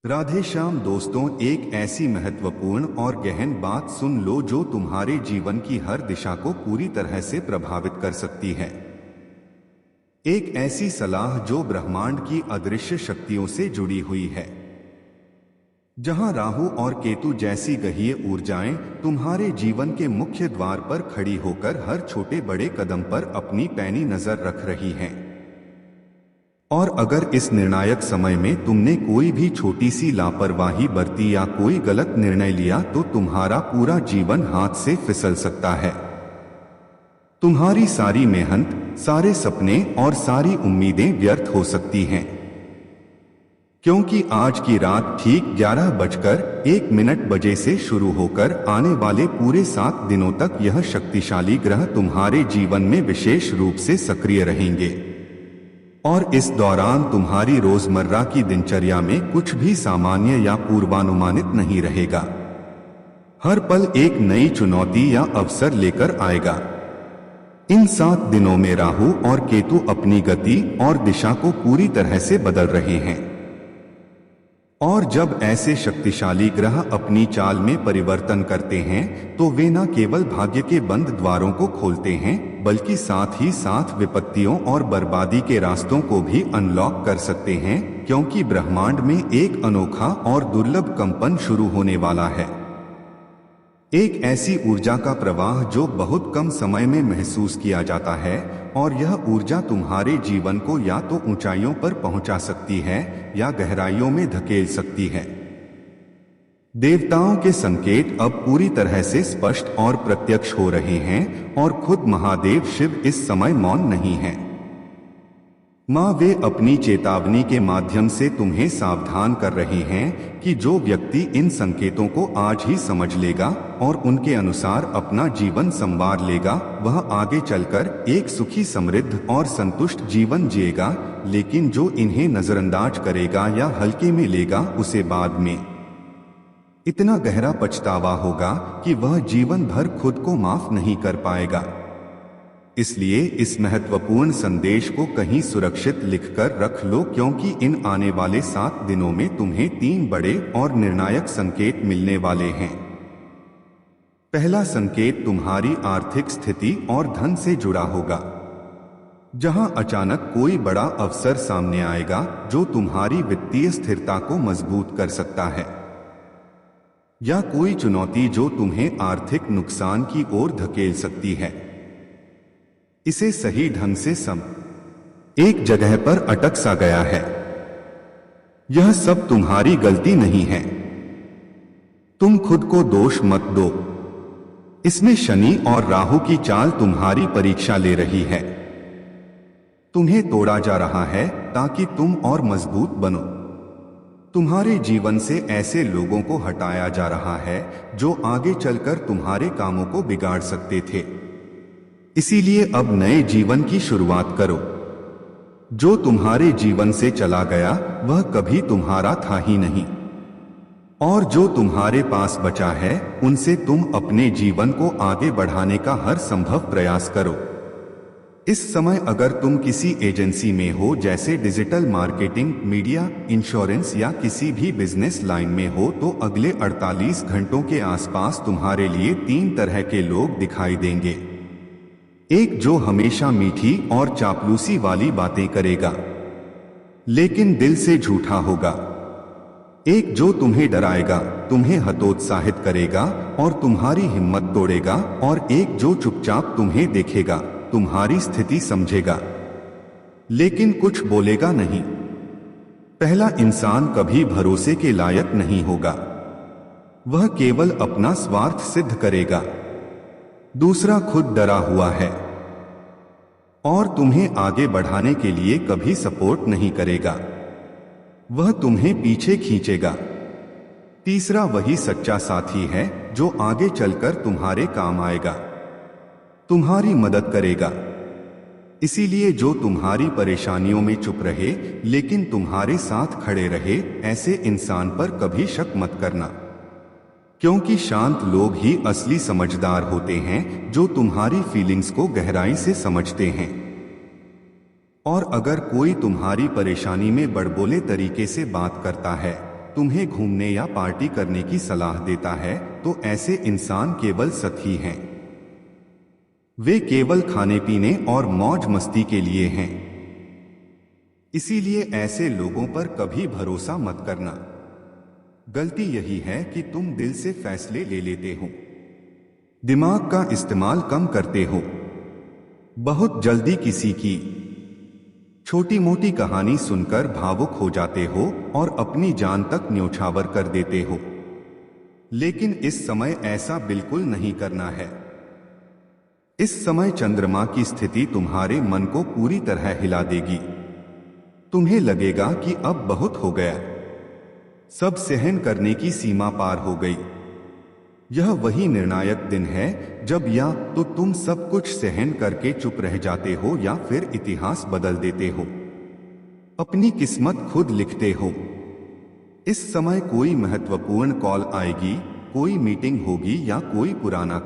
राधे श्याम दोस्तों, एक ऐसी महत्वपूर्ण और गहन बात सुन लो जो तुम्हारे जीवन की हर दिशा को पूरी तरह से प्रभावित कर सकती है। एक ऐसी सलाह जो ब्रह्मांड की अदृश्य शक्तियों से जुड़ी हुई है, जहां राहु और केतु जैसी गहीय ऊर्जाएं तुम्हारे जीवन के मुख्य द्वार पर खड़ी होकर हर छोटे बड़े कदम पर अपनी पैनी नजर रख रही हैं। और अगर इस निर्णायक समय में तुमने कोई भी छोटी सी लापरवाही बरती या कोई गलत निर्णय लिया तो तुम्हारा पूरा जीवन हाथ से फिसल सकता है। तुम्हारी सारी मेहनत, सारे सपने और सारी उम्मीदें व्यर्थ हो सकती हैं, क्योंकि आज की रात ठीक 11:01 बजे से शुरू होकर आने वाले पूरे 7 दिनों तक यह शक्तिशाली ग्रह तुम्हारे जीवन में विशेष रूप से सक्रिय रहेंगे। और इस दौरान तुम्हारी रोजमर्रा की दिनचर्या में कुछ भी सामान्य या पूर्वानुमानित नहीं रहेगा। हर पल एक नई चुनौती या अवसर लेकर आएगा। इन 7 दिनों में राहु और केतु अपनी गति और दिशा को पूरी तरह से बदल रहे हैं। और जब ऐसे शक्तिशाली ग्रह अपनी चाल में परिवर्तन करते हैं तो वे न केवल भाग्य के बंद द्वारों को खोलते हैं, बल्कि साथ ही साथ विपत्तियों और बर्बादी के रास्तों को भी अनलॉक कर सकते हैं, क्योंकि ब्रह्मांड में एक अनोखा और दुर्लभ कंपन शुरू होने वाला है। एक ऐसी ऊर्जा का प्रवाह जो बहुत कम समय में महसूस किया जाता है, और यह ऊर्जा तुम्हारे जीवन को या तो ऊंचाइयों पर पहुंचा सकती है या गहराइयों में धकेल सकती है। देवताओं के संकेत अब पूरी तरह से स्पष्ट और प्रत्यक्ष हो रहे हैं, और खुद महादेव शिव इस समय मौन नहीं हैं। माँ वे अपनी चेतावनी के माध्यम से तुम्हें सावधान कर रहे हैं कि जो व्यक्ति इन संकेतों को आज ही समझ लेगा और उनके अनुसार अपना जीवन संवार लेगा, वह आगे चलकर एक सुखी, समृद्ध और संतुष्ट जीवन जिएगा। लेकिन जो इन्हें नजरअंदाज करेगा या हल्के में लेगा, उसे बाद में इतना गहरा पछतावा होगा कि वह जीवन भर खुद को माफ नहीं कर पाएगा। इसलिए इस महत्वपूर्ण संदेश को कहीं सुरक्षित लिखकर रख लो, क्योंकि इन आने वाले 7 दिनों में तुम्हें 3 बड़े और निर्णायक संकेत मिलने वाले हैं। पहला संकेत तुम्हारी आर्थिक स्थिति और धन से जुड़ा होगा, जहां अचानक कोई बड़ा अवसर सामने आएगा जो तुम्हारी वित्तीय स्थिरता को मजबूत कर सकता है, या कोई चुनौती जो तुम्हें आर्थिक नुकसान की ओर धकेल सकती है। इसे सही ढंग से एक जगह पर अटक सा गया है। यह सब तुम्हारी गलती नहीं है। तुम खुद को दोष मत दो। इसमें शनि और राहु की चाल तुम्हारी परीक्षा ले रही है। तुम्हें तोड़ा जा रहा है ताकि तुम और मजबूत बनो। तुम्हारे जीवन से ऐसे लोगों को हटाया जा रहा है जो आगे चलकर तुम्हारे कामों को बिगाड़ सकते थे। इसीलिए अब नए जीवन की शुरुआत करो। जो तुम्हारे जीवन से चला गया वह कभी तुम्हारा था ही नहीं, और जो तुम्हारे पास बचा है उनसे तुम अपने जीवन को आगे बढ़ाने का हर संभव प्रयास करो। इस समय अगर तुम किसी एजेंसी में हो, जैसे डिजिटल मार्केटिंग, मीडिया, इंश्योरेंस या किसी भी बिजनेस लाइन में हो, तो अगले 48 घंटों के आसपास तुम्हारे लिए 3 तरह के लोग दिखाई देंगे। एक जो हमेशा मीठी और चापलूसी वाली बातें करेगा लेकिन दिल से झूठा होगा। एक जो तुम्हें डराएगा, तुम्हें हतोत्साहित करेगा और तुम्हारी हिम्मत तोड़ेगा। और एक जो चुपचाप तुम्हें देखेगा, तुम्हारी स्थिति समझेगा लेकिन कुछ बोलेगा नहीं। पहला इंसान कभी भरोसे के लायक नहीं होगा, वह केवल अपना स्वार्थ सिद्ध करेगा। दूसरा खुद डरा हुआ है और तुम्हें आगे बढ़ाने के लिए कभी सपोर्ट नहीं करेगा, वह तुम्हें पीछे खींचेगा। तीसरा वही सच्चा साथी है जो आगे चलकर तुम्हारे काम आएगा, तुम्हारी मदद करेगा। इसीलिए जो तुम्हारी परेशानियों में चुप रहे लेकिन तुम्हारे साथ खड़े रहे, ऐसे इंसान पर कभी शक मत करना, क्योंकि शांत लोग ही असली समझदार होते हैं, जो तुम्हारी फीलिंग्स को गहराई से समझते हैं। और अगर कोई तुम्हारी परेशानी में बड़बोले तरीके से बात करता है तुम्हें घूमने या पार्टी करने की सलाह देता है तो ऐसे इंसान केवल सतही हैं। वे केवल खाने पीने और मौज मस्ती के लिए हैं। इसीलिए ऐसे लोगों पर कभी भरोसा मत करना। गलती यही है कि तुम दिल से फैसले ले लेते हो, दिमाग का इस्तेमाल कम करते हो, बहुत जल्दी किसी की छोटी मोटी कहानी सुनकर भावुक हो जाते हो और अपनी जान तक न्योछावर कर देते हो। लेकिन इस समय ऐसा बिल्कुल नहीं करना है। इस समय चंद्रमा की स्थिति तुम्हारे मन को पूरी तरह हिला देगी। तुम्हें लगेगा कि अब बहुत हो गया, सब सहन करने की सीमा पार हो गई। यह वही निर्णायक दिन है जब या तो तुम सब कुछ सहन करके चुप रह जाते हो या फिर इतिहास बदल देते हो, अपनी किस्मत खुद लिखते हो। इस समय कोई महत्वपूर्ण कॉल आएगी, कोई मीटिंग होगी या कोई पुराना